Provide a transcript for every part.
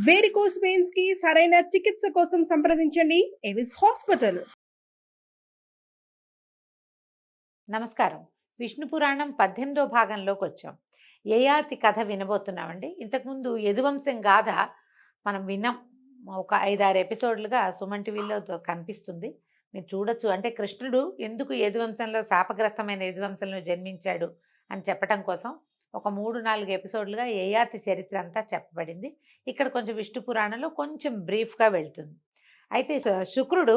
Varicose veins కి సరైన చికిత్స కోసం సంప్రదించండి ఎవిస్ హాస్పిటల్. నమస్కారం. విష్ణు పురాణం 18వ భాగంలోకి వచ్చాం. యయాతి కథ వినబోతున్నామండి. ఇంతకుముందు యదువంశం గాథ మనం విన్నాం. ఒక 5-6 ఎపిసోడ్లుగా సుమన్ టీవీలో కనిపిస్తుంది, మీరు చూడొచ్చు. అంటే కృష్ణుడు ఎందుకు యదువంశంలో శాపగ్రస్తమైన యదువంశంలో జన్మించాడు అని చెప్పడం కోసం ఒక 3-4 ఎపిసోడ్లుగా యయాతి చరిత్ర అంతా చెప్పబడింది. ఇక్కడ కొంచెం విష్ణు పురాణంలో కొంచెం బ్రీఫ్గా వెళ్తుంది. అయితే శుక్రుడు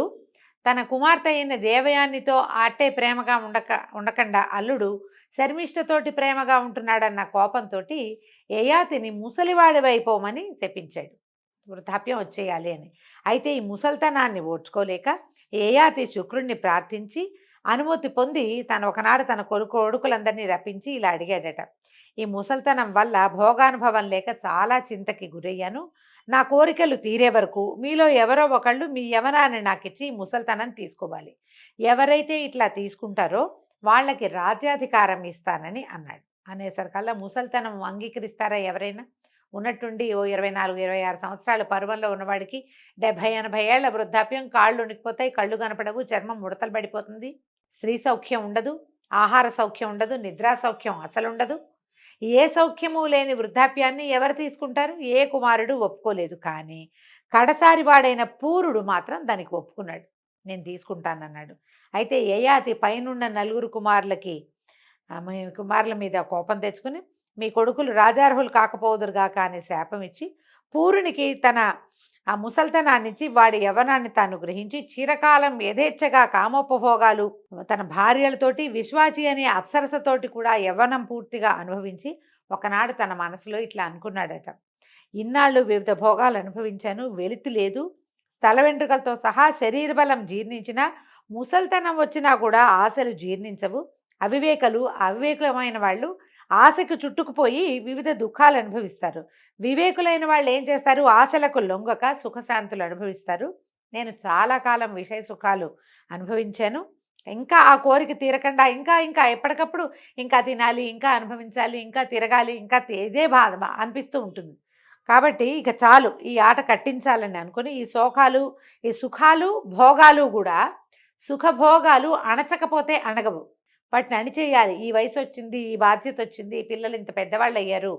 తన కుమార్తె అయిన దేవయానితో అట్టే ప్రేమగా ఉండకుండా అల్లుడు శర్మిష్ఠతోటి ప్రేమగా ఉంటున్నాడన్న కోపంతో యయాతిని ముసలివాడివైపోమని శపించాడు, వృద్ధాప్యం వచ్చేయాలి అని. అయితే ఈ ముసల్తనాన్ని ఓడ్చుకోలేక యయాతి శుక్రుడిని ప్రార్థించి అనుమతి పొంది ఒకనాడు తన కొడుకులందరినీ రప్పించి ఇలా అడిగాడట: ఈ ముసల్తనం వల్ల భోగానుభవం లేక చాలా చింతకి గురయ్యాను. నా కోరికలు తీరే వరకు మీలో ఎవరో ఒకళ్ళు మీ యవనాన్ని నాకిచ్చి ముసల్తనం తీసుకోవాలి. ఎవరైతే ఇట్లా తీసుకుంటారో వాళ్ళకి రాజ్యాధికారం ఇస్తానని అన్నాడు. అనేసరికల్లా ముసల్తనం అంగీకరిస్తారా ఎవరైనా? ఉన్నట్టుండి ఓ 24-26 సంవత్సరాల పరువంలో ఉన్నవాడికి 70-80 ఏళ్ల వృద్ధాప్యం, కాళ్ళు ఉనికిపోతాయి, కళ్ళు కనపడవు, చర్మం ముడతలు పడిపోతుంది, స్త్రీ సౌఖ్యం ఉండదు, ఆహార సౌఖ్యం ఉండదు, నిద్రా సౌఖ్యం అసలు ఉండదు. ఏ సౌఖ్యము లేని వృద్ధాప్యాన్ని ఎవరు తీసుకుంటారు? ఏ కుమారుడు ఒప్పుకోలేదు. కానీ కడసారి వాడైన పూరుడు మాత్రం దానికి ఒప్పుకున్నాడు, నేను తీసుకుంటానన్నాడు. అయితే యయాతి పైనున్న 4 కుమారుల మీద కోపం తెచ్చుకుని, మీ కొడుకులు రాజార్హులు కాకపోదురుగాక అని శాపం ఇచ్చి పూరునికి తన ఆ ముసల్తనాన్నించి వాడి యవనాన్ని తాను గ్రహించి చిరకాలం యథేచ్ఛగా కామోపభోగాలు తన భార్యలతోటి విశ్వాచి అనే అప్సరసతోటి కూడా యవ్వనం పూర్తిగా అనుభవించి ఒకనాడు తన మనసులో ఇట్లా అనుకున్నాడట: ఇన్నాళ్ళు వివిధ భోగాలు అనుభవించాను, వెలితి లేదు, స్థల వెంట్రుకలతో సహా శరీర బలం జీర్ణించిన ముసల్తనం వచ్చినా కూడా ఆశలు జీర్ణించవు. అవివేకులమైన వాళ్ళు ఆశకు చుట్టుకుపోయి వివిధ దుఃఖాలు అనుభవిస్తారు. వివేకులైన వాళ్ళు ఏం చేస్తారు? ఆశలకు లొంగక సుఖశాంతులు అనుభవిస్తారు. నేను చాలా కాలం విషయ సుఖాలు అనుభవించాను, ఇంకా ఆ కోరిక తీరకుండా ఇంకా ఎప్పటికప్పుడు ఇంకా తినాలి, ఇంకా అనుభవించాలి, ఇంకా తిరగాలి, ఇంకా ఇదే బాధ అనిపిస్తూ ఉంటుంది. కాబట్టి ఇక చాలు, ఈ ఆట కట్టించాలని అనుకుని ఈ సుఖాలు భోగాలు కూడా, సుఖభోగాలు అణచకపోతే అణగవు, వాటిని అణిచేయాలి. ఈ వయసు వచ్చింది, ఈ బాధ్యత వచ్చింది, పిల్లలు ఇంత పెద్దవాళ్ళు అయ్యారు,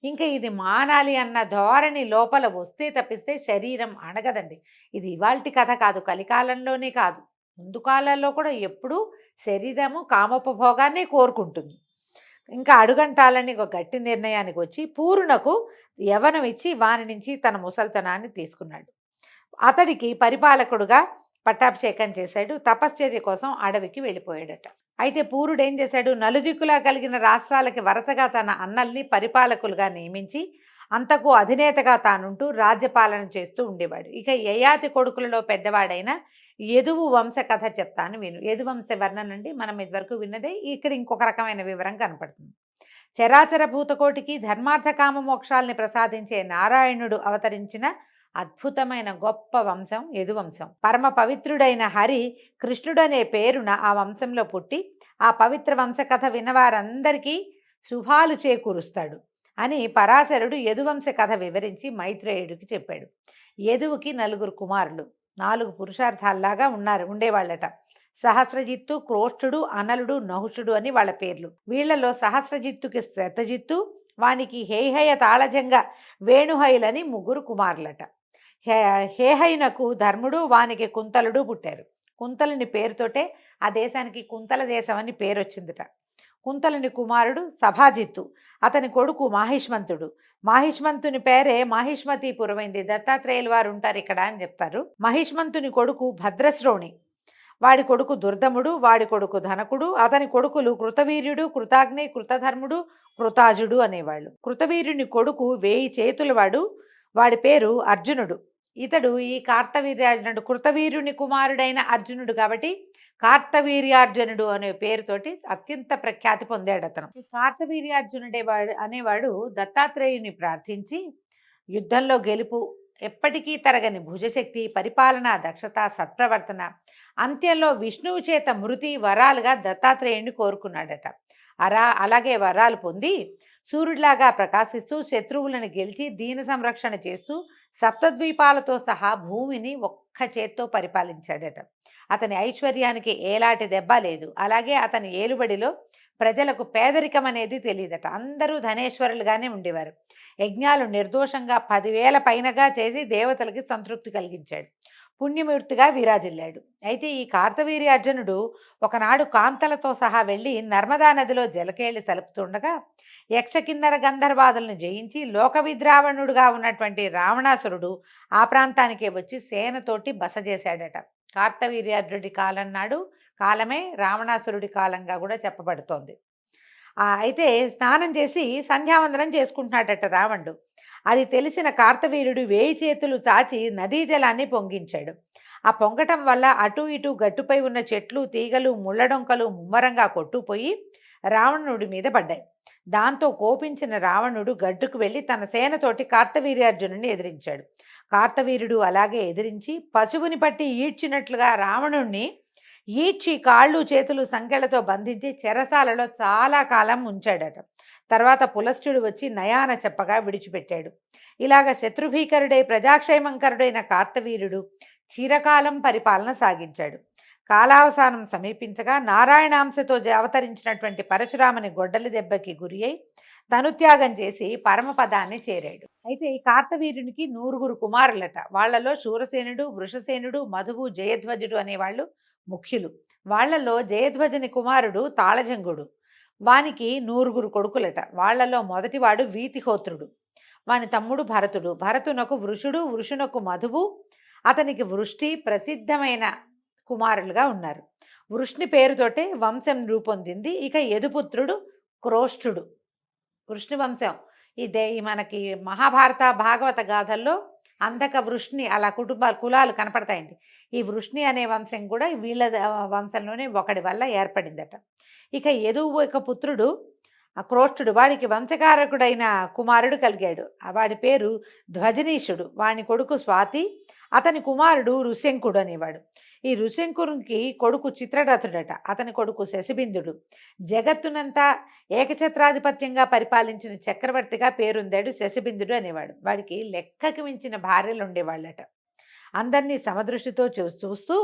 ఇంకా ఇది మానాలి అన్న ధోరణి లోపల వస్తే తప్పిస్తే శరీరం అణగదండి. ఇది ఇవాల్టి కథ కాదు, కలికాలంలోనే కాదు, ముందు కాలాల్లో కూడా ఎప్పుడూ శరీరము కామోపభోగాన్ని కోరుకుంటుంది. ఇంకా అడుగంటాలని ఒక గట్టి నిర్ణయానికి వచ్చి పూర్ణకు యవనం ఇచ్చి వారి నుంచి తన ముసల్తనాన్ని తీసుకున్నాడు. అతడికి పరిపాలకుడుగా పట్టాభిషేకం చేశాడు. తపశ్చర్య కోసం అడవికి వెళ్ళిపోయాడట. అయితే పూరుడు ఏం చేశాడు? నలుదిక్కులా కలిగిన రాష్ట్రాలకి వరుసగా తన అన్నల్ని పరిపాలకులుగా నియమించి అంతకు అధినేతగా తానుంటూ రాజ్యపాలన చేస్తూ ఉండేవాడు. ఇక యయాతి కొడుకులలో పెద్దవాడైన యదువు వంశ కథ చెప్తాను విను. యదువంశ వర్ణనండి మనం ఇదివరకు విన్నదే, ఇక్కడ ఇంకొక రకమైన వివరం కనపడుతుంది. చరాచర భూతకోటికి ధర్మార్థ కామ మోక్షాల్ని ప్రసాదించే నారాయణుడు అవతరించిన అద్భుతమైన గొప్ప వంశం యదువంశం. పరమ పవిత్రుడైన హరి కృష్ణుడనే పేరున ఆ వంశంలో పుట్టి ఆ పవిత్ర వంశ కథ విన్నవారందరికీ శుభాలు చేకూరుస్తాడు అని పరాశరుడు యదువంశ కథ వివరించి మైత్రేయుడికి చెప్పాడు. యదువుకి 4 కుమారులు, 4 పురుషార్థాల్లాగా ఉండేవాళ్ళట. సహస్రజిత్తు, క్రోష్ఠుడు, అనలుడు, నహుషుడు అని వాళ్ళ పేర్లు. వీళ్లలో సహస్రజిత్తుకి శతజిత్తు, వానికి హేహయ తాళజంగ వేణుహైలని 3 కుమారులట. హేహైనకు ధర్ముడు, వానికి కుంతలుడు పుట్టారు. కుంతలుని పేరుతోటే ఆ దేశానికి కుంతల దేశం అని పేరు వచ్చిందిట. కుంతలుని కుమారుడు సభాజిత్తు, అతని కొడుకు మాహిష్మంతుడు. మాహిష్మంతుని పేరే మాహిష్మతీపురమైంది. దత్తాత్రేయుల వారు ఉంటారు ఇక్కడ అని చెప్తారు. మహిష్మంతుని కొడుకు భద్రశ్రోణి, వాడి కొడుకు దుర్దముడు, వాడి కొడుకు ధనకుడు, అతని కొడుకులు కృతవీర్యుడు, కృతాగ్ని, కృతధర్ముడు, కృతాజుడు అనేవాళ్ళు. కృతవీర్యుని కొడుకు 1000 చేతులవాడు, వాడి పేరు అర్జునుడు. ఇతడు ఈ కార్తవీర్యార్జునుడు, కృతవీర్యుని కుమారుడైన అర్జునుడు కాబట్టి కార్తవీర్యార్జునుడు అనే పేరుతోటి అత్యంత ప్రఖ్యాతి పొందాడు అతను. ఈ అనేవాడు దత్తాత్రేయుని ప్రార్థించి యుద్ధంలో గెలుపు, ఎప్పటికీ తరగని భుజశక్తి, పరిపాలన దక్షత, సత్ప్రవర్తన, అంత్యంలో విష్ణువు చేత మృతి వరాలుగా దత్తాత్రేయుని కోరుకున్నాడట. అలాగే వరాలు పొంది సూర్యుడిలాగా ప్రకాశిస్తూ శత్రువులను గెలిచి దీన సంరక్షణ చేస్తూ సప్తద్వీపాలతో సహా భూమిని ఒక్క చేత్తో పరిపాలించాడట. అతని ఐశ్వర్యానికి ఏలాంటి దెబ్బ లేదు. అలాగే అతని ఏలుబడిలో ప్రజలకు పేదరికం అనేది తెలియదట. అందరూ ధనేశ్వరులుగానే ఉండేవారు. యజ్ఞాలు నిర్దోషంగా 10,000 పైనగా చేసి దేవతలకి సంతృప్తి కలిగించాడు. పుణ్యమూర్తిగా విరాజిల్లాడు. అయితే ఈ కార్తవీర్యార్జునుడు ఒకనాడు కాంతలతో సహా వెళ్ళి నర్మదా నదిలో జలకేళి తలుపుతుండగా యక్షకిన్నర గంధర్వాదులను జయించి లోక విద్రావణుడుగా ఉన్నటువంటి రావణాసురుడు ఆ ప్రాంతానికే వచ్చి సేనతోటి బస చేశాడట. కార్తవీర్యార్జునుడి కాలం నాడు కాలమే రావణాసురుడి కాలంగా కూడా చెప్పబడుతోంది. అయితే స్నానం చేసి సంధ్యావందనం చేసుకుంటున్నాడట రావణుడు. అది తెలిసిన కార్తవీర్యుడు 1000 చేతులు చాచి నదీ జలాన్ని పొంగించాడు. ఆ పొంగటం వల్ల అటు ఇటు గట్టుపై ఉన్న చెట్లు తీగలు ముళ్ళడొంకలు ముమ్మరంగా కొట్టుపోయి రావణుడి మీద పడ్డాయి. దాంతో కోపించిన రావణుడు గడ్డుకు వెళ్ళి తన సేనతోటి కార్తవీర్యార్జునుడిని ఎదిరించాడు. కార్తవీర్యుడు అలాగే ఎదిరించి పశువుని పట్టి ఈడ్చినట్లుగా రావణుణ్ణి ఈడ్చి కాళ్ళు చేతులు సంకెళ్లతో బంధించి చెరసాలలో చాలా కాలం ఉంచాడట. తర్వాత పులస్త్యుడు వచ్చి నయాన చెప్పగా విడిచిపెట్టాడు. ఇలాగ శత్రుభీకరుడై ప్రజాక్షేమంకరుడైన కార్తవీర్యుడు చిరకాలం పరిపాలన సాగించాడు. కాలావసానం సమీపించగా నారాయణాంశతో అవతరించినటువంటి పరశురాముని గొడ్డలి దెబ్బకి గురి అయి తనుత్యాగం చేసి పరమపదాన్ని చేరాడు. అయితే ఈ కార్తవీర్యునికి 100 కుమారులట. వాళ్లలో శూరసేనుడు, వృషసేనుడు, మధువు, జయధ్వజుడు అనేవాళ్ళు ముఖ్యులు. వాళ్లలో జయధ్వజుని కుమారుడు తాళజంగుడు. వానికి 100 కొడుకులట. వాళ్లలో మొదటివాడు వీతిహోత్రుడు. వాని తమ్ముడు భరతుడు. భరతునకు వృషుడు, వృషునకు మధువు, అతనికి వృష్టి ప్రసిద్ధమైన కుమారులుగా ఉన్నారు. వృష్ణి పేరుతోటే వంశం రూపొందింది. ఇక యదుపుత్రుడు క్రోష్ఠుడు. వృష్ణి వంశం ఇదే మనకి మహాభారత భాగవత గాథల్లో అంధక వృష్ణి అలా కులాలు కనపడతాయండి. ఈ వృష్ణి అనే వంశం కూడా వీళ్ళ వంశంలోనే ఒకడి వల్ల ఏర్పడిందట. ఇక యదువు యొక్క పుత్రుడు క్రోష్ఠుడు. వాడికి వంశకారకుడైన కుమారుడు కలిగాడు. వాడి పేరు ధ్వజనీషుడు. వాని కొడుకు స్వాతి, అతని కుమారుడు ఋష్యంకుడు అనేవాడు. ఈ ఋష్యంకునికి కొడుకు చిత్రరథుడట. అతని కొడుకు శశిబిందుడు. జగత్తునంతా ఏకఛత్రాధిపత్యంగా పరిపాలించిన చక్రవర్తిగా పేరొందాడు శశిబిందుడు అనేవాడు. వాడికి లెక్కకి మించిన భార్యలు ఉండేవాళ్ళట. అందరినీ సమదృష్టితో చూస్తూ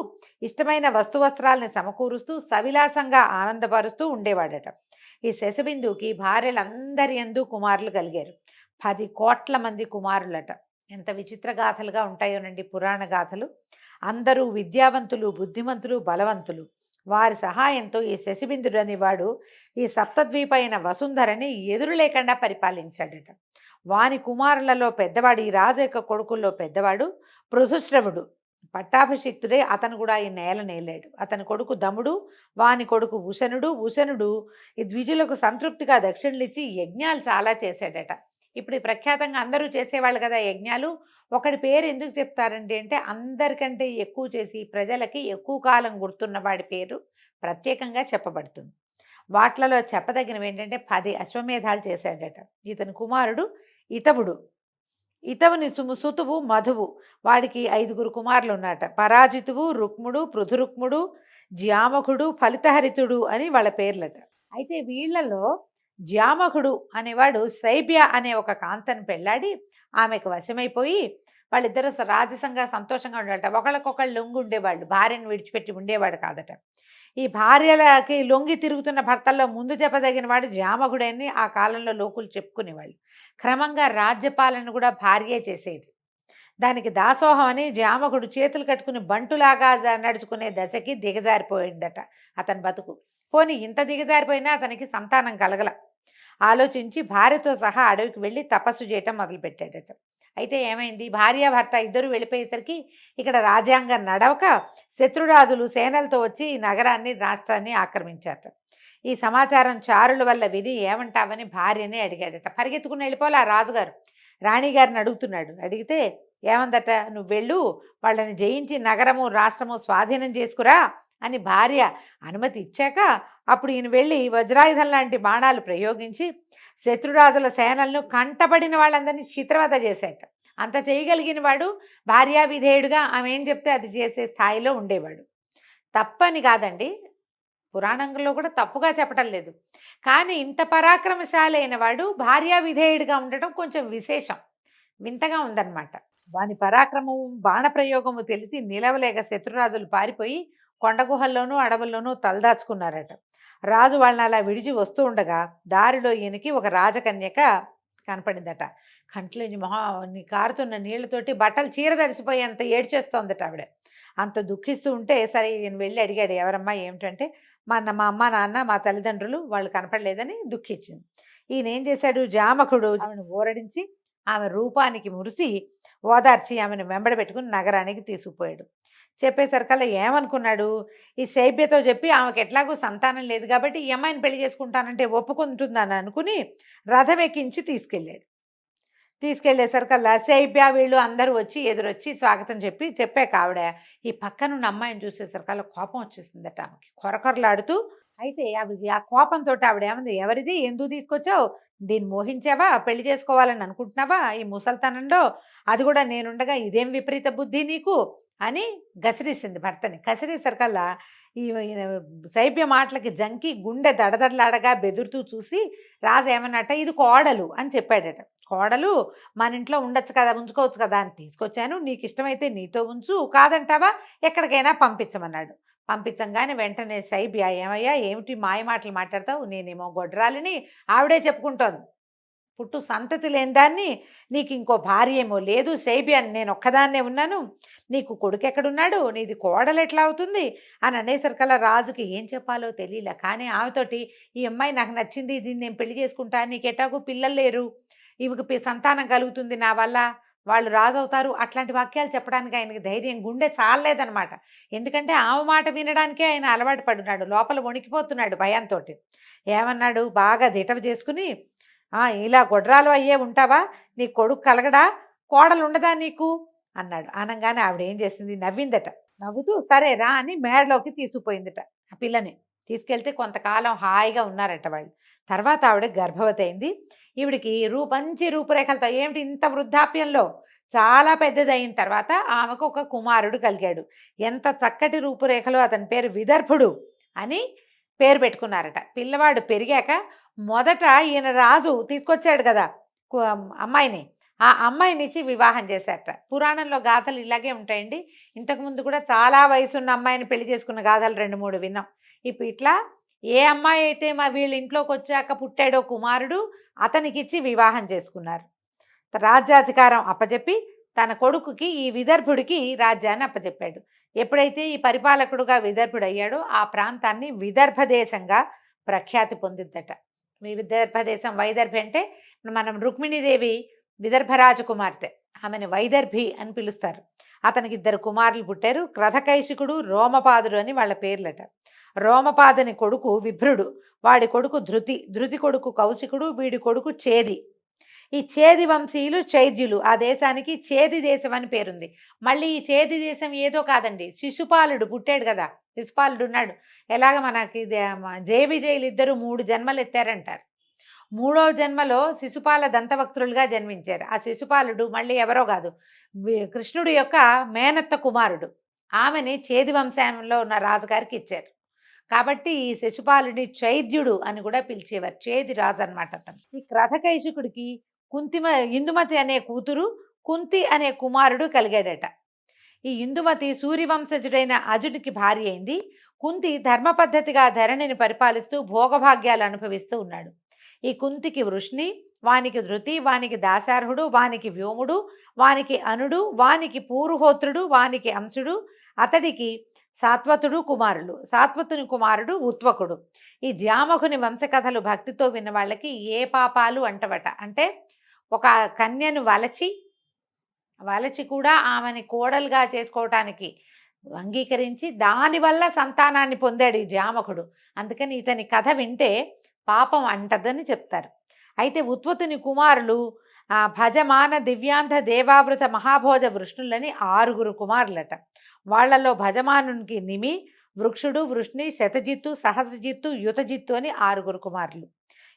ఇష్టమైన వస్తువస్త్రాలని సమకూరుస్తూ సవిలాసంగా ఆనందపరుస్తూ ఉండేవాడట. ఈ శశిబిందుకి భార్యలందరి యందు కుమారులు కలిగారు. 10 కోట్ల మంది కుమారులట. ఎంత విచిత్ర గాథలుగా ఉంటాయోనండి పురాణ గాథలు. అందరూ విద్యావంతులు, బుద్ధిమంతులు, బలవంతులు. వారి సహాయంతో ఈ శశిబిందుడు అనేవాడు ఈ సప్తద్వీపైన వసుంధరని ఎదురు లేకుండా పరిపాలించాడట. వాని కుమారులలో పెద్దవాడు, ఈ రాజు యొక్క కొడుకుల్లో పెద్దవాడు పృథుశ్రవుడు. పట్టాభిషిక్తుడే. అతను కూడా ఈ నేల నేలాడు. అతని కొడుకు దముడు, వాని కొడుకు ఉషనుడు ఈ ద్విజులకు సంతృప్తిగా దక్షిణలిచ్చి యజ్ఞాలు చాలా చేశాడట. ఇప్పుడు ఈ ప్రఖ్యాతంగా అందరూ చేసేవాళ్ళు కదా యజ్ఞాలు. ఒకడి పేరు ఎందుకు చెప్తారండి అంటే అందరికంటే ఎక్కువ చేసి ప్రజలకి ఎక్కువ కాలం గుర్తున్న వాడి పేరు ప్రత్యేకంగా చెప్పబడుతుంది. వాట్లలో చెప్పదగినవి ఏంటంటే 10 అశ్వమేధాలు చేశాడట. ఇతని కుమారుడు ఇతవుడు. ఇతవుని సుతువు మధువు. వాడికి 5 కుమారులు ఉన్నట. పరాజితువు, రుక్ముడు, పృథురుక్ముడు, జ్యామకుడు, ఫలితహరితుడు అని వాళ్ళ పేర్లట. అయితే వీళ్లలో జ్యామకుడు అనేవాడు శైబ్య అనే ఒక కాంతను పెళ్ళాడి ఆమెకు వశమైపోయి వాళ్ళిద్దరూ రాజసంగా సంతోషంగా ఉండేట. ఒకళ్ళకొకళ్ళు లొంగి ఉండేవాళ్ళు. భార్యను విడిచిపెట్టి ఉండేవాడు కాదట. ఈ భార్యలకి లొంగి తిరుగుతున్న భర్తల్లో ముందు చెప్పదగిన వాడు జామకుడని ఆ కాలంలో లోకులు చెప్పుకునేవాళ్ళు. క్రమంగా రాజ్యపాలన కూడా భార్యే చేసేది. దానికి దాసోహం అని జామకుడు చేతులు కట్టుకుని బంటులాగా నడుచుకునే దశకి దిగజారిపోయిందట అతని బతుకు. పోనీ ఇంత దిగజారిపోయినా అతనికి సంతానం కలగల. ఆలోచించి భార్యతో సహా అడవికి వెళ్ళి తపస్సు చేయటం మొదలుపెట్టాడట. అయితే ఏమైంది, భార్యాభర్త ఇద్దరు వెళ్ళిపోయేసరికి ఇక్కడ రాజ్యాంగం నడవక శత్రురాజులు సేనలతో వచ్చి ఈ నగరాన్ని రాష్ట్రాన్ని ఆక్రమించారట. ఈ సమాచారం చారుల వల్ల విని ఏమంటావని భార్యని అడిగాడట. పరిగెత్తుకుని వెళ్ళిపోలే ఆ రాజుగారు. రాణిగారిని అడుగుతున్నాడు. అడిగితే ఏమందట, నువ్వు వెళ్ళు, వాళ్ళని జయించి నగరము రాష్ట్రము స్వాధీనం చేసుకురా అని భార్య అనుమతి ఇచ్చాక అప్పుడు ఈయన వెళ్ళి వజ్రాయుధం లాంటి బాణాలు ప్రయోగించి శత్రురాజుల సేనలను కంటపడిన వాళ్ళందరినీ చిత్రవద చేశాట. అంత చేయగలిగిన వాడు భార్యా విధేయుడుగా ఆమె ఏం చెప్తే అది చేసే స్థాయిలో ఉండేవాడు. తప్పని కాదండి, పురాణంలో కూడా తప్పుగా చెప్పటం లేదు. కానీ ఇంత పరాక్రమశాలి అయిన వాడు భార్యా విధేయుడిగా ఉండటం కొంచెం విశేషం. వింతగా ఉందన్నమాట. వాని పరాక్రమము బాణప్రయోగము తెలిసి నిలవలేక శత్రురాజులు పారిపోయి కొండ గుహల్లోనూ అడవుల్లోనూ తలదాచుకున్నారట. రాజు వాళ్ళని అలా విడిచి వస్తూ ఉండగా దారిలో ఈయనకి ఒక రాజకన్యక కనపడిందట. కంట్లోంచి మొహాన్ని కారుతున్న నీళ్లతోటి బట్టలు చీర తడిసిపోయి అంత ఏడ్చేస్తోందట ఆవిడ. అంత దుఃఖిస్తూ ఉంటే సరే ఈయన వెళ్ళి అడిగాడు, ఎవరమ్మా ఏమిటంటే, మా అమ్మ నాన్న మా తల్లిదండ్రులు వాళ్ళు కనపడలేదని దుఃఖించింది. ఈయన ఏం చేశాడు, జామకుడు ఆమెను ఊరడించి ఆమె రూపానికి మురిసి ఓదార్చి ఆమెను వెంబడ పెట్టుకుని నగరానికి తీసుకుపోయాడు. చెప్పేసరికల్లా ఏమనుకున్నాడు, ఈ శైబ్యతో చెప్పి ఆమెకు ఎట్లాగూ సంతానం లేదు కాబట్టి ఈ అమ్మాయిని పెళ్లి చేసుకుంటానంటే ఒప్పుకుంటుందని అనుకుని రథం ఎక్కించి తీసుకెళ్లేసరికల్లా శైబ్య వీళ్ళు అందరూ వచ్చి ఎదురొచ్చి స్వాగతం చెప్పాక ఆవిడ ఈ పక్కనున్న అమ్మాయిని చూసేసరికల్లా కోపం వచ్చేసిందట ఆమెకి కొరకొరలాడుతూ. అయితే ఆ కోపంతో ఆవిడ ఏమంది, ఎవరిది, ఎందుకు తీసుకొచ్చావు, దీన్ని మోహించావా, పెళ్లి చేసుకోవాలని అనుకుంటున్నావా ఈ ముసల్తనంలో, అది కూడా నేనుండగా ఇదేం విపరీత బుద్ధి నీకు అని గసిరేసింది భర్తని. కసిరేసరికల్లా ఈయన శైబ్య మాటలకి జంకి గుండె దడదడలాడగా బెదురుతూ చూసి రాజు ఏమన్నట్ట, ఇది కోడలు అని చెప్పాడట. కోడలు మన ఇంట్లో ఉండొచ్చు కదా, ఉంచుకోవచ్చు కదా అని తీసుకొచ్చాను, నీకు ఇష్టమైతే నీతో ఉంచు, కాదంటావా ఎక్కడికైనా పంపించమన్నాడు. పంపించంగానే వెంటనే శైబ్య, ఏమయ్యా ఏమిటి మాయ మాటలు మాట్లాడతావు, నేనేమో గొడ్రాలని ఆవిడే చెప్పుకుంటోంది, పుట్టు సంతతి లేని దాన్ని, నీకు ఇంకో భార్య ఏమో లేదు, శైబ్య నేను ఒక్కదాన్నే ఉన్నాను, నీకు కొడుకు ఎక్కడున్నాడు, నీది కోడలు ఎట్లా అవుతుంది అని అనేసరికల్లా రాజుకి ఏం చెప్పాలో తెలియలే. కానీ ఆమెతోటి ఈ అమ్మాయి నాకు నచ్చింది, దీన్ని నేను పెళ్లి చేసుకుంటా, నీకు ఎటాకు పిల్లలు లేరు, ఇవికి సంతానం కలుగుతుంది నా వల్ల, వాళ్ళు రాజు అవుతారు, అట్లాంటి వాక్యాలు చెప్పడానికి ఆయనకి ధైర్యం గుండె చాలలేదనమాట. ఎందుకంటే ఆమె మాట వినడానికే ఆయన అలవాటు పడున్నాడు, లోపల వణికిపోతున్నాడు భయంతో. ఏమన్నాడు, బాగా దిటవ చేసుకుని, ఇలా గొడ్రాలు అయ్యే ఉంటావా, నీ కొడుకు కలగడా, కోడలు ఉండదా నీకు అన్నాడు. అనగానే ఆవిడ ఏం చేసింది, నవ్విందట. నవ్వుతూ సరే రా అని మేడలోకి తీసుకుపోయిందట. ఆ పిల్లని తీసుకెళ్తే కొంతకాలం హాయిగా ఉన్నారట వాళ్ళు. తర్వాత ఆవిడ గర్భవతి అయింది. ఈవిడికి మంచి రూపురేఖలతో, ఏమిటి ఇంత వృద్ధాప్యంలో చాలా పెద్దది అయిన తర్వాత ఆమెకు ఒక కుమారుడు కలిగాడు. ఎంత చక్కటి రూపురేఖలు, అతని పేరు విదర్భుడు అని పేరు పెట్టుకున్నారట. పిల్లవాడు పెరిగాక మొదట ఈయన రాజు తీసుకొచ్చాడు కదా అమ్మాయిని, ఆ అమ్మాయినిచ్చి వివాహం చేశారట. పురాణంలో గాథలు ఇలాగే ఉంటాయండి. ఇంతకుముందు కూడా చాలా వయసున్న అమ్మాయిని పెళ్లి చేసుకున్న గాథలు 2-3 విన్నాం. ఇప్పుడు ఇట్లా ఏ అమ్మాయి అయితే మా వీళ్ళ ఇంట్లోకి వచ్చాక పుట్టాడో కుమారుడు, అతనికిచ్చి వివాహం చేసుకున్నారు. రాజ్యాధికారం అప్పచెప్పి తన కొడుకుకి ఈ విదర్భుడికి రాజ్యాన్ని అప్పచెప్పాడు. ఎప్పుడైతే ఈ పరిపాలకుడుగా విదర్భుడు అయ్యాడో ఆ ప్రాంతాన్ని విదర్భ దేశంగా ప్రఖ్యాతి పొందిద్దట. విదర్భ దేశం, వైదర్భి అంటే మనం రుక్మిణీదేవి విదర్భ రాజకుమార్తె, ఆమెను వైదర్భి అని పిలుస్తారు. అతనికి 2 కుమారులు పుట్టారు, క్రధకైశికుడు, రోమపాదుడు అని వాళ్ళ పేర్లట. రోమపాదుని కొడుకు విభ్రుడు, వాడి కొడుకు ధృతి కొడుకు కౌశికుడు, వీడి కొడుకు చేది. ఈ చేది వంశీయులు చైద్యులు, ఆ దేశానికి చేది దేశం అని పేరుంది. మళ్ళీ ఈ చేది దేశం ఏదో కాదండి, శిశుపాలుడు పుట్టాడు కదా, శిశుపాలుడు ఉన్నాడు. ఎలాగ మనకి జయ విజయులు ఇద్దరు 3 జన్మలు ఎత్తారంటారు. 3వ జన్మలో శిశుపాల దంతవక్తులుగా జన్మించారు. ఆ శిశుపాలుడు మళ్ళీ ఎవరో కాదు, కృష్ణుడి యొక్క మేనత్త కుమారుడు. ఆమెని చేది వంశంలో ఉన్న రాజుగారికి ఇచ్చారు. కాబట్టి ఈ శిశుపాలుడి చైద్యుడు అని కూడా పిలిచేవారు, చేది రాజు అనమాట అతను. ఈ క్రధకైశికుడికి ఇందుమతి అనే కూతురు, కుంతి అనే కుమారుడు కలిగాడట. ఈ ఇందుమతి సూర్యవంశజుడైన అజుడికి భార్య అయింది. కుంతి ధర్మ పద్ధతిగా ధరణిని పరిపాలిస్తూ భోగభాగ్యాలు అనుభవిస్తూ ఉన్నాడు. ఈ కుంతికి వృష్ణి, వానికి ధృతి, వానికి దాశార్హుడు, వానికి వ్యోముడు, వానికి అనుడు, వానికి పూర్వహోత్రుడు, వానికి అంశుడు, అతడికి సాత్వతుడు కుమారులు. సాత్వతుని కుమారుడు ఉత్వకుడు. ఈ జామకుని వంశకథలు భక్తితో విన్న వాళ్ళకి ఏ పాపాలు అంటవట. అంటే ఒక కన్యను వలచి కూడా ఆమెని కోడలుగా చేసుకోవటానికి అంగీకరించి దానివల్ల సంతానాన్ని పొందాడు ఈ జామకుడు. అందుకని ఇతని కథ వింటే పాపం అంటదని చెప్తారు. అయితే ఉత్వతుని కుమారులు భజమాన దివ్యాంధ దేవావృత మహాభోజ వృష్ణులని 6 కుమారులట. వాళ్లలో భజమానునికి నిమి, వృక్షుడు, వృష్ణి, శతజిత్తు, సహస్రజిత్తు, యుతజిత్తు అని 6 కుమారులు.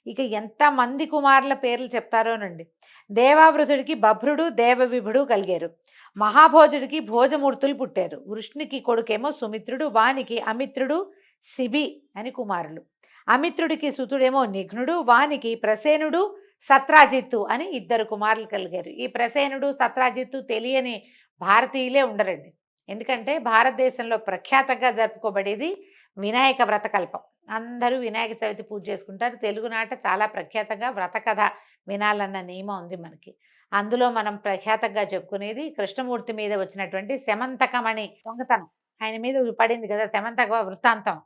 ఇక ఎంతమంది కుమారుల పేర్లు చెప్తారోనండి. దేవావృతుడికి బభ్రుడు, దేవవిభుడు కలిగారు. మహాభోజుడికి భోజమూర్తులు పుట్టారు. వృష్ణికి కొడుకేమో సుమిత్రుడు, వానికి అమిత్రుడు, శిబి అని కుమారులు. అమిత్రుడికి సుతుడేమో నిఘ్నుడు, వానికి ప్రసేనుడు, సత్రాజిత్తు అని ఇద్దరు కుమారులు కలిగారు. ఈ ప్రసేనుడు, సత్రాజిత్తు తెలియని భారతీయులే ఉండరండి. ఎందుకంటే భారతదేశంలో ప్రఖ్యాతంగా జరుపుకోబడేది వినాయక వ్రతకల్పం. అందరూ వినాయక చవితి పూజ చేసుకుంటారు. తెలుగునాట చాలా ప్రఖ్యాతంగా వ్రత కథ వినాలన్న నియమం ఉంది మనకి. అందులో మనం ప్రఖ్యాతంగా చెప్పుకునేది కృష్ణమూర్తి మీద వచ్చినటువంటి శమంతకమణి దొంగతనం. ఆయన మీద పడింది కదా శమంతక వృత్తాంతం.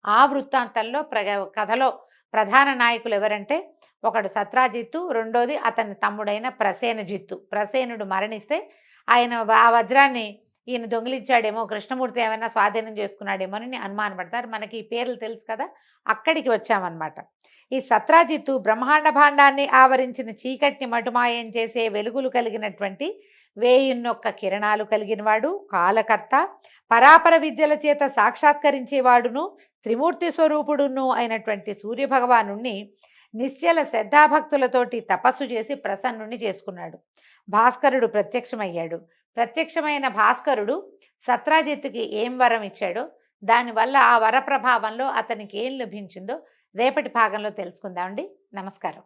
ఆ వృత్తాంతంలో కథలో ప్రధాన నాయకులు ఎవరంటే ఒకడు సత్రాజిత్తు, రెండోది అతని తమ్ముడైన ప్రసేనజిత్తు. ప్రసేనుడు మరణిస్తే ఆయన ఆ వజ్రాన్ని ఈయన దొంగిలించాడేమో, కృష్ణమూర్తి ఏమైనా స్వాధీనం చేసుకున్నాడేమోనని అనుమానపడతారు. మనకి ఈ పేర్లు తెలుసు కదా, అక్కడికి వచ్చామన్నమాట. ఈ సత్రాజిత్తు బ్రహ్మాండ భాండాన్ని ఆవరించిన చీకటిని మటుమాయం చేసే వెలుగులు కలిగినటువంటి 1001 కిరణాలు కలిగినవాడు, కాలకర్త, పరాపర విద్యల చేత సాక్షాత్కరించేవాడును, త్రిమూర్తి స్వరూపుడును అయినటువంటి సూర్యభగవాను నిశ్చల శ్రద్ధాభక్తులతోటి తపస్సు చేసి ప్రసన్నుని చేసుకున్నాడు. భాస్కరుడు ప్రత్యక్షమయ్యాడు. ప్రత్యక్షమైన భాస్కరుడు సత్రాజిత్తుకి ఏం వరం ఇచ్చాడో, దానివల్ల ఆ వర ప్రభావంలో అతనికి ఏం లభించిందో రేపటి భాగంలో తెలుసుకుందామండి. నమస్కారం.